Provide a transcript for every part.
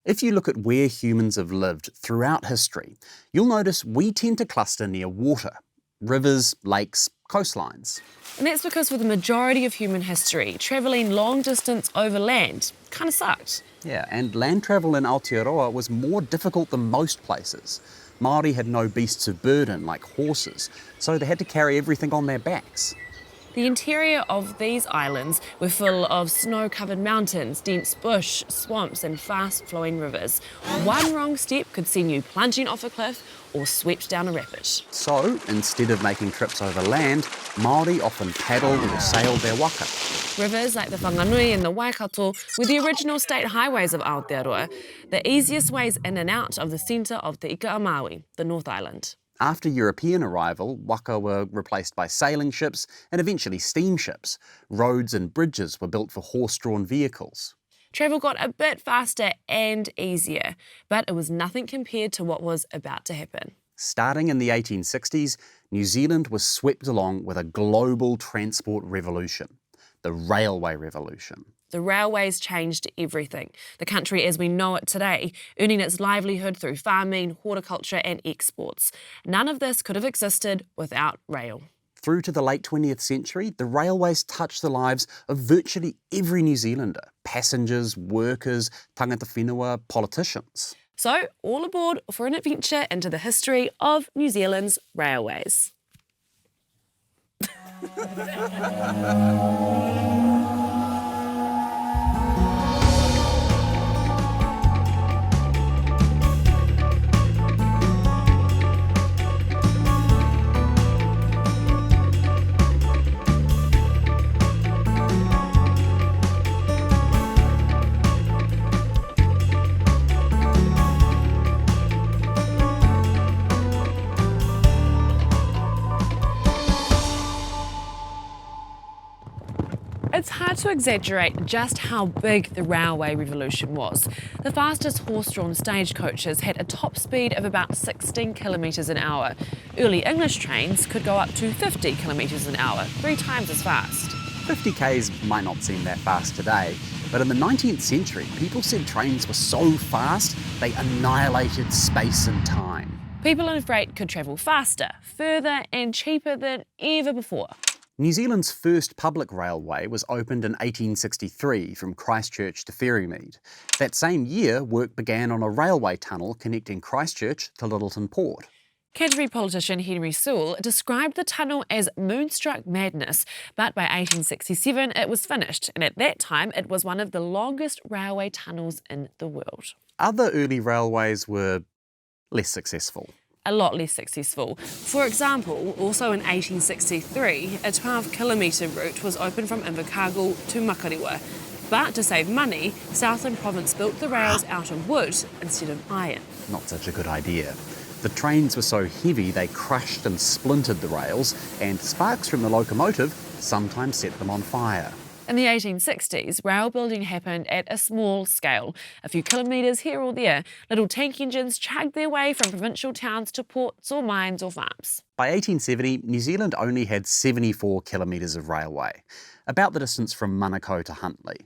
If you look at where humans have lived throughout history, you'll notice we tend to cluster near water. Rivers, lakes, coastlines. And that's because for the majority of human history, travelling long distance over land kind of sucked. Yeah, and land travel in Aotearoa was more difficult than most places. Māori had no beasts of burden like horses, so they had to carry everything on their backs. The interior of these islands were full of snow-covered mountains, dense bush, swamps and fast-flowing rivers. One wrong step could send you plunging off a cliff or swept down a rapid. So, instead of making trips over land, Māori often paddled or sailed their waka. Rivers like the Whanganui and the Waikato were the original state highways of Aotearoa, the easiest ways in and out of the centre of Te Ika a Maui, the North Island. After European arrival, waka were replaced by sailing ships and eventually steamships. Roads and bridges were built for horse-drawn vehicles. Travel got a bit faster and easier, but it was nothing compared to what was about to happen. Starting in the 1860s, New Zealand was swept along with a global transport revolution, the railway revolution. The railways changed everything. The country as we know it today, earning its livelihood through farming, horticulture and exports. None of this could have existed without rail. Through to the late 20th century, the railways touched the lives of virtually every New Zealander. Passengers, workers, tangata whenua, politicians. So, all aboard for an adventure into the history of New Zealand's railways. It's hard to exaggerate just how big the railway revolution was. The fastest horse-drawn stagecoaches had a top speed of about 16 kilometres an hour. Early English trains could go up to 50 kilometres an hour, 3 times as fast. 50 k's might not seem that fast today, but in the 19th century, people said trains were so fast they annihilated space and time. People and freight could travel faster, further and cheaper than ever before. New Zealand's first public railway was opened in 1863 from Christchurch to Ferrymead. That same year, work began on a railway tunnel connecting Christchurch to Littleton Port. Canterbury politician Henry Sewell described the tunnel as moonstruck madness, but by 1867 it was finished, and at that time it was one of the longest railway tunnels in the world. Other early railways were less successful. A lot less successful. For example, also in 1863, a 12-kilometre route was opened from Invercargill to Makariwa. But to save money, Southland Province built the rails out of wood instead of iron. Not such a good idea. The trains were so heavy they crushed and splintered the rails, and sparks from the locomotive sometimes set them on fire. In the 1860s, rail building happened at a small scale. A few kilometres here or there, little tank engines chugged their way from provincial towns to ports or mines or farms. By 1870, New Zealand only had 74 kilometres of railway, about the distance from Manukau to Huntly.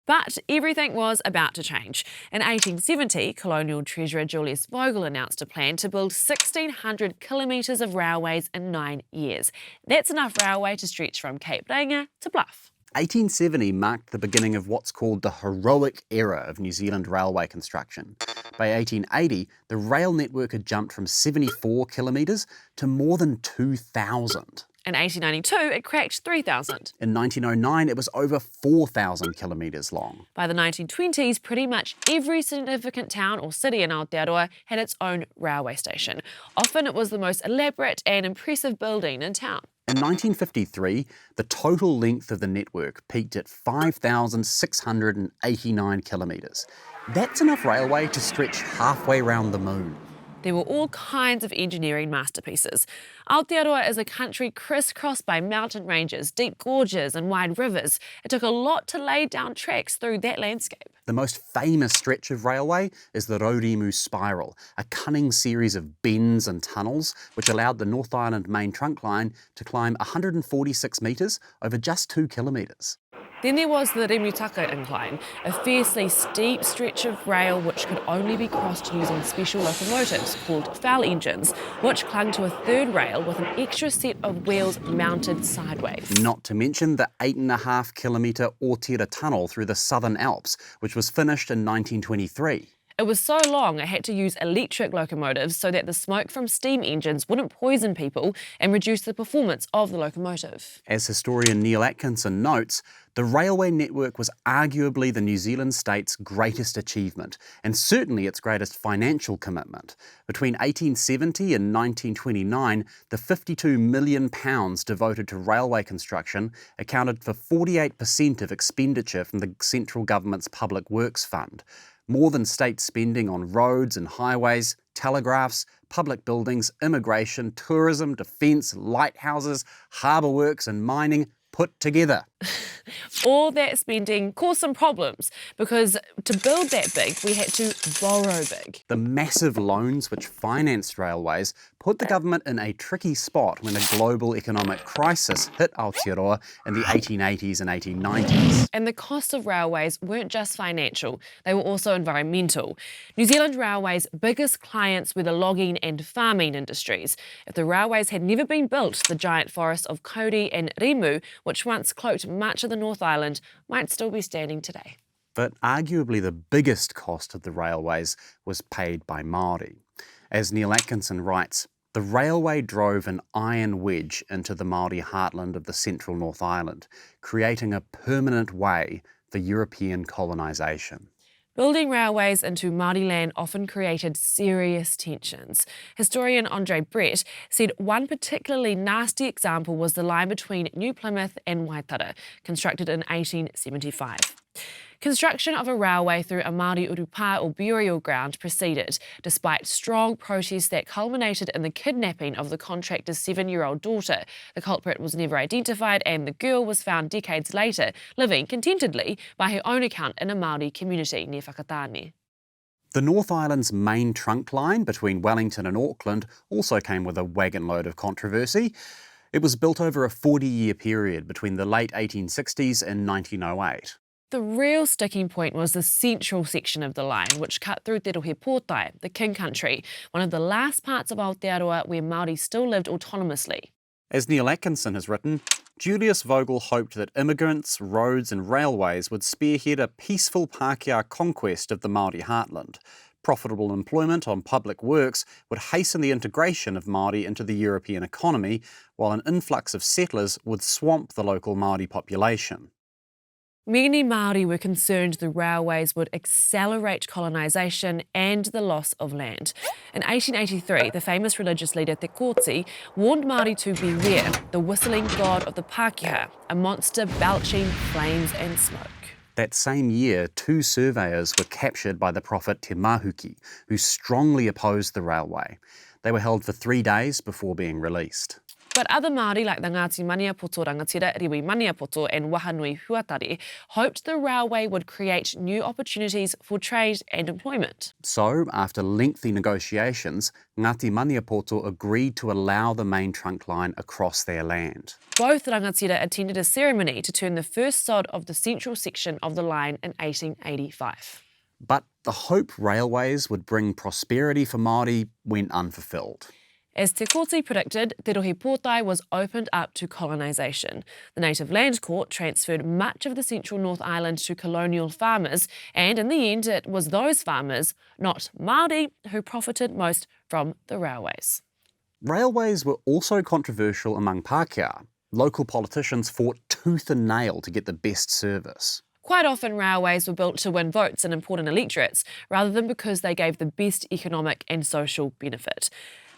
But everything was about to change. In 1870, Colonial Treasurer Julius Vogel announced a plan to build 1,600 kilometres of railways in 9 years. That's enough railway to stretch from Cape Reinga to Bluff. 1870 marked the beginning of what's called the heroic era of New Zealand railway construction. By 1880, the rail network had jumped from 74 kilometres to more than 2,000. In 1892, it cracked 3,000. In 1909, it was over 4,000 kilometres long. By the 1920s, pretty much every significant town or city in Aotearoa had its own railway station. Often it was the most elaborate and impressive building in town. In 1953, the total length of the network peaked at 5,689 kilometres. That's enough railway to stretch halfway round the moon. There were all kinds of engineering masterpieces. Aotearoa is a country crisscrossed by mountain ranges, deep gorges and wide rivers. It took a lot to lay down tracks through that landscape. The most famous stretch of railway is the Rōremu Spiral, a cunning series of bends and tunnels which allowed the North Island main trunk line to climb 146 metres over just 2 kilometres. Then there was the Remutaka incline, a fiercely steep stretch of rail which could only be crossed using special locomotives called foul engines, which clung to a third rail with an extra set of wheels mounted sideways. Not to mention the 8.5-kilometre Ortira tunnel through the Southern Alps, which was finished in 1923. It was so long it had to use electric locomotives so that the smoke from steam engines wouldn't poison people and reduce the performance of the locomotive. As historian Neill Atkinson notes, the railway network was arguably the New Zealand state's greatest achievement, and certainly its greatest financial commitment. Between 1870 and 1929, the £52 million devoted to railway construction accounted for 48% of expenditure from the central government's Public Works Fund. More than state spending on roads and highways, telegraphs, public buildings, immigration, tourism, defence, lighthouses, harbour works and mining put together. All that spending caused some problems because to build that big, we had to borrow big. The massive loans which financed railways put the government in a tricky spot when a global economic crisis hit Aotearoa in the 1880s and 1890s. And the costs of railways weren't just financial, they were also environmental. New Zealand Railways' biggest clients were the logging and farming industries. If the railways had never been built, the giant forests of Kauri and Rimu, which once cloaked much of the North Island, might still be standing today. But arguably the biggest cost of the railways was paid by Māori. As Neill Atkinson writes, the railway drove an iron wedge into the Māori heartland of the central North Island, creating a permanent way for European colonisation. Building railways into Māori land often created serious tensions. Historian Andre Brett said one particularly nasty example was the line between New Plymouth and Waitara, constructed in 1875. Construction of a railway through a Māori urupa or burial ground proceeded, despite strong protests that culminated in the kidnapping of the contractor's 7-year-old daughter. The culprit was never identified and the girl was found decades later, living contentedly by her own account in a Māori community near Whakatane. The North Island's main trunk line between Wellington and Auckland also came with a wagon load of controversy. It was built over a 40-year period between the late 1860s and 1908. The real sticking point was the central section of the line, which cut through Te Rohe Pōtai, the King Country, one of the last parts of Aotearoa where Māori still lived autonomously. As Neill Atkinson has written, Julius Vogel hoped that immigrants, roads and railways would spearhead a peaceful Pākehā conquest of the Māori heartland. Profitable employment on public works would hasten the integration of Māori into the European economy, while an influx of settlers would swamp the local Māori population. Many Māori were concerned the railways would accelerate colonisation and the loss of land. In 1883, the famous religious leader Te Kōti warned Māori to beware the whistling god of the Pākehā, a monster belching flames and smoke. That same year, 2 surveyors were captured by the prophet Te Mahuki, who strongly opposed the railway. They were held for 3 days before being released. But other Māori like the Ngāti Maniapoto Rangatira, Riwi Maniapoto and Wahanui Huatari hoped the railway would create new opportunities for trade and employment. So, after lengthy negotiations, Ngāti Maniapoto agreed to allow the main trunk line across their land. Both rangatira attended a ceremony to turn the first sod of the central section of the line in 1885. But the hope railways would bring prosperity for Māori went unfulfilled. As Te Kōti predicted, Te Rohe Pōtai was opened up to colonisation. The Native Land Court transferred much of the central North Island to colonial farmers, and in the end it was those farmers, not Māori, who profited most from the railways. Railways were also controversial among Pākehā. Local politicians fought tooth and nail to get the best service. Quite often railways were built to win votes in important electorates, rather than because they gave the best economic and social benefit.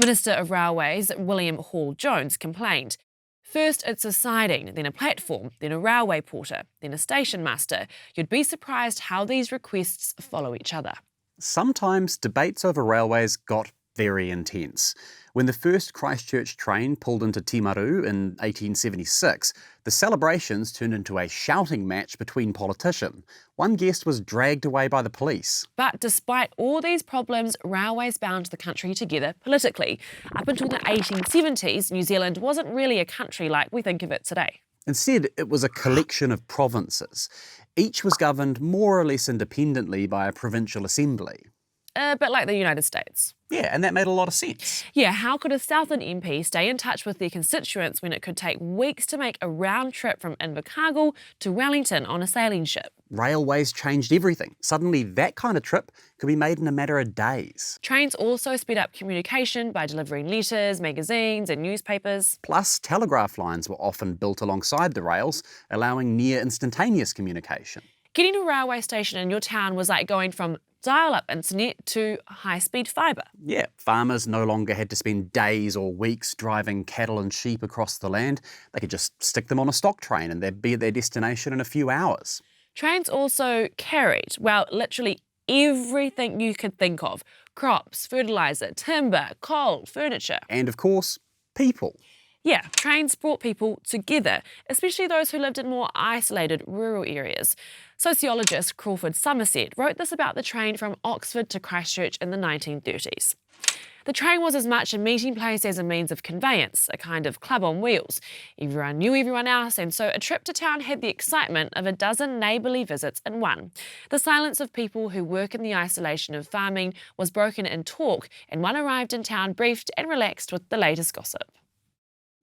Minister of Railways William Hall-Jones complained. First it's a siding, then a platform, then a railway porter, then a station master. You'd be surprised how these requests follow each other. Sometimes debates over railways got very intense. When the first Christchurch train pulled into Timaru in 1876, the celebrations turned into a shouting match between politicians. One guest was dragged away by the police. But despite all these problems, railways bound the country together politically. Up until the 1870s, New Zealand wasn't really a country like we think of it today. Instead, it was a collection of provinces. Each was governed more or less independently by a provincial assembly. A bit like the United States. Yeah, and that made a lot of sense. Yeah, how could a Southland MP stay in touch with their constituents when it could take weeks to make a round trip from Invercargill to Wellington on a sailing ship? Railways changed everything. Suddenly, that kind of trip could be made in a matter of days. Trains also sped up communication by delivering letters, magazines and newspapers. Plus, telegraph lines were often built alongside the rails, allowing near instantaneous communication. Getting a railway station in your town was like going from dial-up internet to high-speed fibre. Yeah, farmers no longer had to spend days or weeks driving cattle and sheep across the land. They could just stick them on a stock train and they'd be at their destination in a few hours. Trains also carried, well, literally everything you could think of. Crops, fertiliser, timber, coal, furniture. And of course, people. Yeah, trains brought people together, especially those who lived in more isolated rural areas. Sociologist Crawford Somerset wrote this about the train from Oxford to Christchurch in the 1930s. The train was as much a meeting place as a means of conveyance, a kind of club on wheels. Everyone knew everyone else, and so a trip to town had the excitement of a dozen neighbourly visits in one. The silence of people who work in the isolation of farming was broken in talk, and one arrived in town briefed and relaxed with the latest gossip.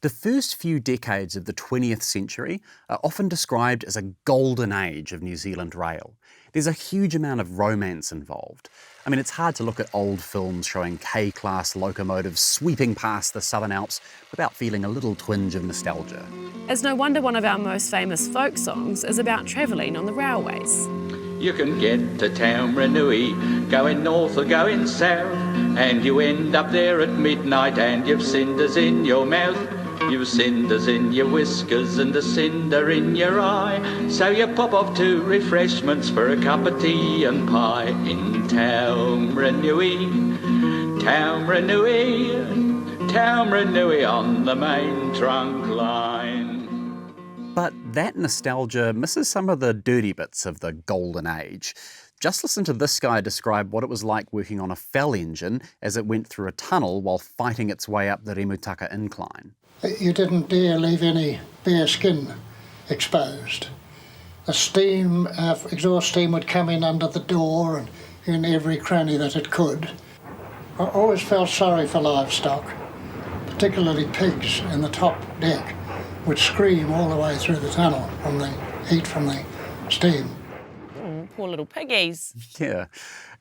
The first few decades of the 20th century are often described as a golden age of New Zealand rail. There's a huge amount of romance involved. I mean, it's hard to look at old films showing K-class locomotives sweeping past the Southern Alps without feeling a little twinge of nostalgia. It's no wonder one of our most famous folk songs is about travelling on the railways. You can get to Taumranui, going north or going south, and you end up there at midnight and you've cinders in your mouth. You've cinders in your whiskers and a cinder in your eye. So you pop off to refreshments for a cup of tea and pie in Taumranui, Taumranui, Taumranui on the main trunk line. But that nostalgia misses some of the dirty bits of the golden age. Just listen to this guy describe what it was like working on a fell engine as it went through a tunnel while fighting its way up the Remutaka incline. You didn't dare leave any bare skin exposed. The steam, exhaust steam would come in under the door and in every cranny that it could. I always felt sorry for livestock, particularly pigs in the top deck, would scream all the way through the tunnel from the heat from the steam. Poor little piggies. Yeah.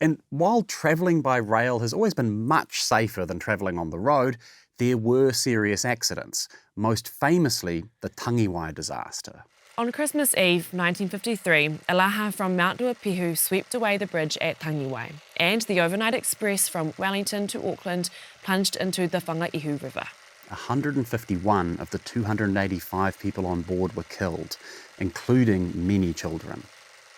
And while travelling by rail has always been much safer than travelling on the road, there were serious accidents, most famously the Tangiwai disaster. On Christmas Eve 1953, a laha from Mount Ruapehu swept away the bridge at Tangiwai, and the overnight express from Wellington to Auckland plunged into the Whangaihu River. 151 of the 285 people on board were killed, including many children.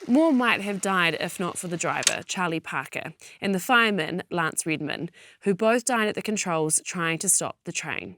More might have died if not for the driver, Charlie Parker, and the fireman, Lance Redman, who both died at the controls trying to stop the train.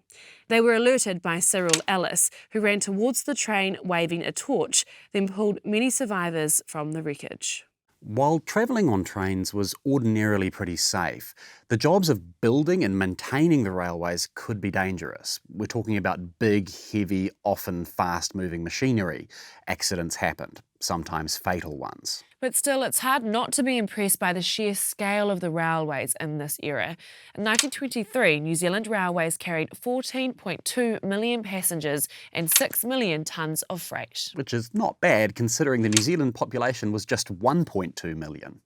They were alerted by Cyril Ellis, who ran towards the train waving a torch, then pulled many survivors from the wreckage. While travelling on trains was ordinarily pretty safe, the jobs of building and maintaining the railways could be dangerous. We're talking about big, heavy, often fast-moving machinery. Accidents happened, sometimes fatal ones. But still, it's hard not to be impressed by the sheer scale of the railways in this era. In 1923, New Zealand Railways carried 14.2 million passengers and 6 million tonnes of freight. Which is not bad considering the New Zealand population was just 1.2 million.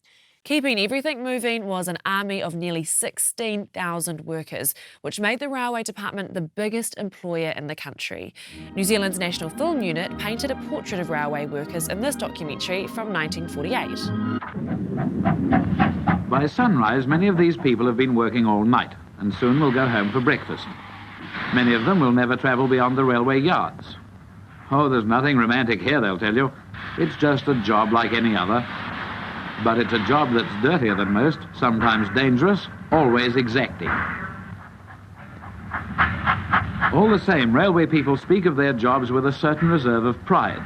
Keeping everything moving was an army of nearly 16,000 workers, which made the Railway Department the biggest employer in the country. New Zealand's National Film Unit painted a portrait of railway workers in this documentary from 1948. By sunrise, many of these people have been working all night and soon will go home for breakfast. Many of them will never travel beyond the railway yards. Oh, there's nothing romantic here, they'll tell you. It's just a job like any other. But it's a job that's dirtier than most, sometimes dangerous, always exacting. All the same, railway people speak of their jobs with a certain reserve of pride.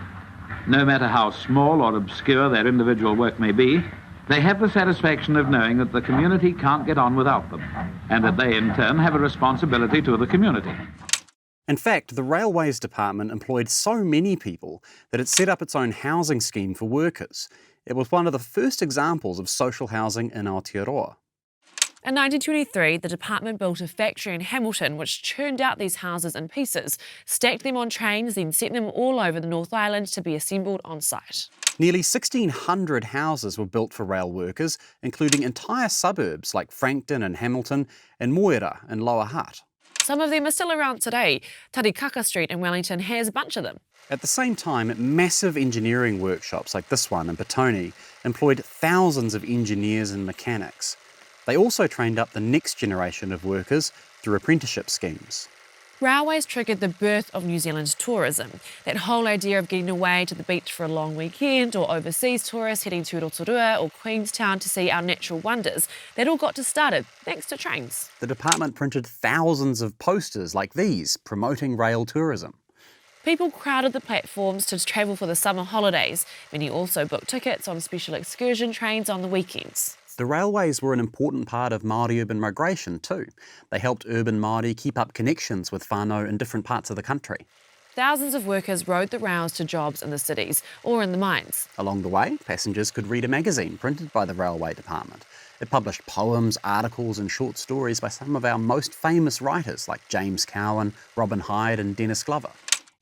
No matter how small or obscure their individual work may be, they have the satisfaction of knowing that the community can't get on without them, and that they, in turn, have a responsibility to the community. In fact, the Railways Department employed so many people that it set up its own housing scheme for workers. It was one of the first examples of social housing in Aotearoa. In 1923, the department built a factory in Hamilton which churned out these houses in pieces, stacked them on trains, then sent them all over the North Island to be assembled on site. Nearly 1,600 houses were built for rail workers, including entire suburbs like Frankton and Hamilton and Moira and Lower Hutt. Some of them are still around today. Tarikaka Street in Wellington has a bunch of them. At the same time, massive engineering workshops like this one in Petone employed thousands of engineers and mechanics. They also trained up the next generation of workers through apprenticeship schemes. Railways triggered the birth of New Zealand tourism. That whole idea of getting away to the beach for a long weekend, or overseas tourists heading to Rotorua or Queenstown to see our natural wonders, that all got started thanks to trains. The department printed thousands of posters like these promoting rail tourism. People crowded the platforms to travel for the summer holidays. Many also booked tickets on special excursion trains on the weekends. The railways were an important part of Māori urban migration too. They helped urban Māori keep up connections with whānau in different parts of the country. Thousands of workers rode the rails to jobs in the cities or in the mines. Along the way, passengers could read a magazine printed by the Railway Department. It published poems, articles and short stories by some of our most famous writers like James Cowan, Robin Hyde and Dennis Glover.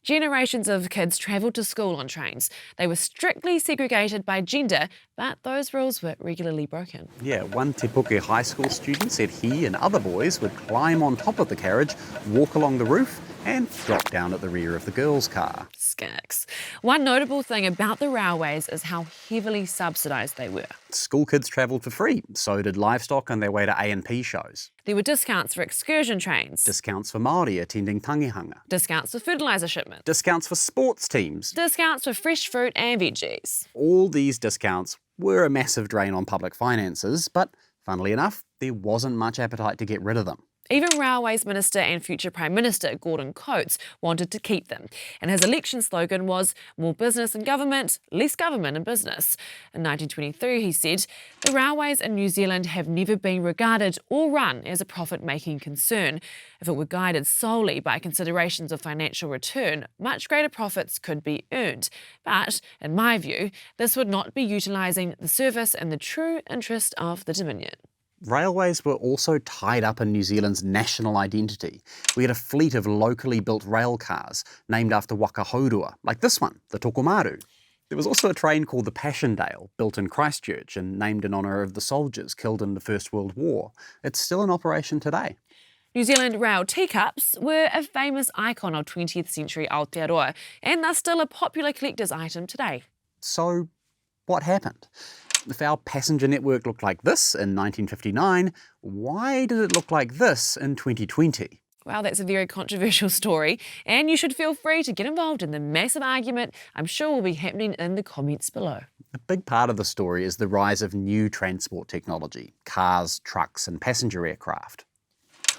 Generations of kids travelled to school on trains. They were strictly segregated by gender, but those rules were regularly broken. Yeah, one Te Puke high school student said he and other boys would climb on top of the carriage, walk along the roof and drop down at the rear of the girls' car. Skirks. One notable thing about the railways is how heavily subsidised they were. School kids travelled for free, so did livestock on their way to A&P shows. There were discounts for excursion trains, Discounts for Māori attending tangihanga. discounts for fertiliser shipment, Discounts for sports teams. discounts for fresh fruit and veggies. All these discounts were a massive drain on public finances, but funnily enough, there wasn't much appetite to get rid of them. Even Railways Minister and future Prime Minister Gordon Coates wanted to keep them, and his election slogan was "More business in government, less government in business." In 1923, he said, "The railways in New Zealand have never been regarded or run as a profit-making concern. If it were guided solely by considerations of financial return, much greater profits could be earned. But, in my view, this would not be utilising the service in the true interest of the Dominion." Railways were also tied up in New Zealand's national identity. We had a fleet of locally built rail cars named after waka haurua, like this one, the Tokomaru. There was also a train called the Passchendaele, built in Christchurch and named in honour of the soldiers killed in the First World War. It's still in operation today. New Zealand rail teacups were a famous icon of 20th century Aotearoa, and they're still a popular collector's item today. So, what happened? If our passenger network looked like this in 1959, why did it look like this in 2020? Well, that's a very controversial story, and you should feel free to get involved in the massive argument I'm sure will be happening in the comments below. A big part of the story is the rise of new transport technology, cars, trucks and passenger aircraft.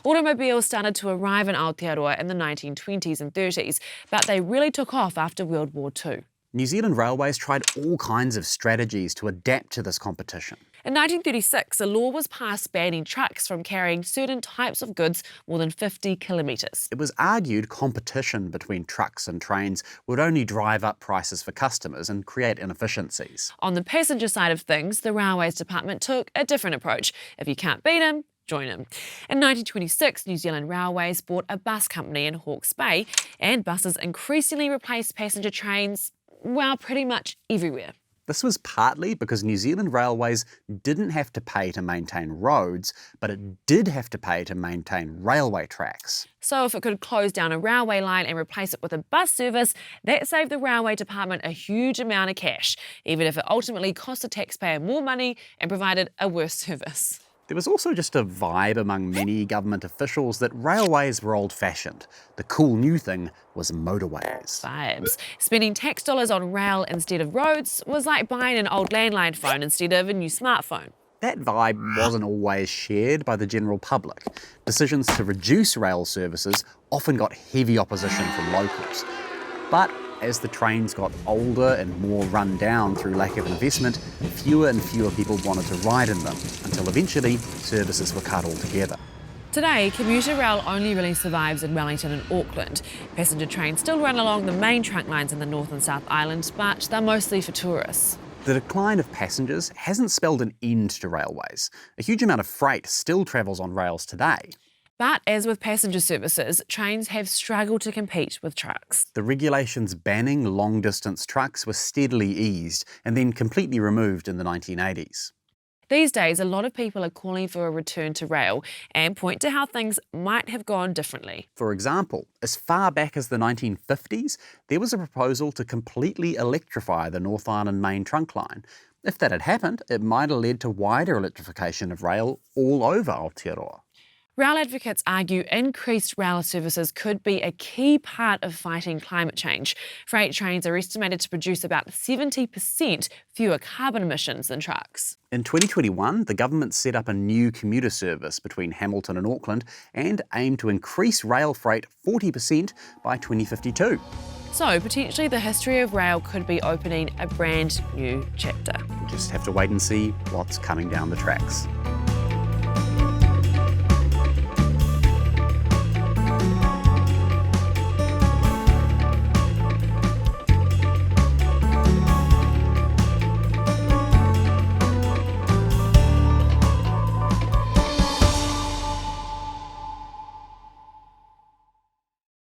Automobiles started to arrive in Aotearoa in the 1920s and 30s, but they really took off after World War II. New Zealand Railways tried all kinds of strategies to adapt to this competition. In 1936, a law was passed banning trucks from carrying certain types of goods more than 50 kilometres. It was argued competition between trucks and trains would only drive up prices for customers and create inefficiencies. On the passenger side of things, the Railways Department took a different approach. If you can't beat them, join them. In 1926, New Zealand Railways bought a bus company in Hawke's Bay, and buses increasingly replaced passenger trains, well, pretty much everywhere. This was partly because New Zealand Railways didn't have to pay to maintain roads, but it did have to pay to maintain railway tracks. So if it could close down a railway line and replace it with a bus service, that saved the Railway Department a huge amount of cash, even if it ultimately cost the taxpayer more money and provided a worse service. There was also just a vibe among many government officials that railways were old-fashioned. The cool new thing was motorways. Vibes. Spending tax dollars on rail instead of roads was like buying an old landline phone instead of a new smartphone. That vibe wasn't always shared by the general public. Decisions to reduce rail services often got heavy opposition from locals. But as the trains got older and more run down through lack of investment, fewer and fewer people wanted to ride in them, until eventually services were cut altogether. Today, commuter rail only really survives in Wellington and Auckland. Passenger trains still run along the main trunk lines in the North and South Island, but they're mostly for tourists. The decline of passengers hasn't spelled an end to railways. A huge amount of freight still travels on rails today. But as with passenger services, trains have struggled to compete with trucks. The regulations banning long-distance trucks were steadily eased and then completely removed in the 1980s. These days, a lot of people are calling for a return to rail and point to how things might have gone differently. For example, as far back as the 1950s, there was a proposal to completely electrify the North Island main trunk line. If that had happened, it might have led to wider electrification of rail all over Aotearoa. Rail advocates argue increased rail services could be a key part of fighting climate change. Freight trains are estimated to produce about 70% fewer carbon emissions than trucks. In 2021, the government set up a new commuter service between Hamilton and Auckland and aimed to increase rail freight 40% by 2052. So potentially the history of rail could be opening a brand new chapter. We'll just have to wait and see what's coming down the tracks.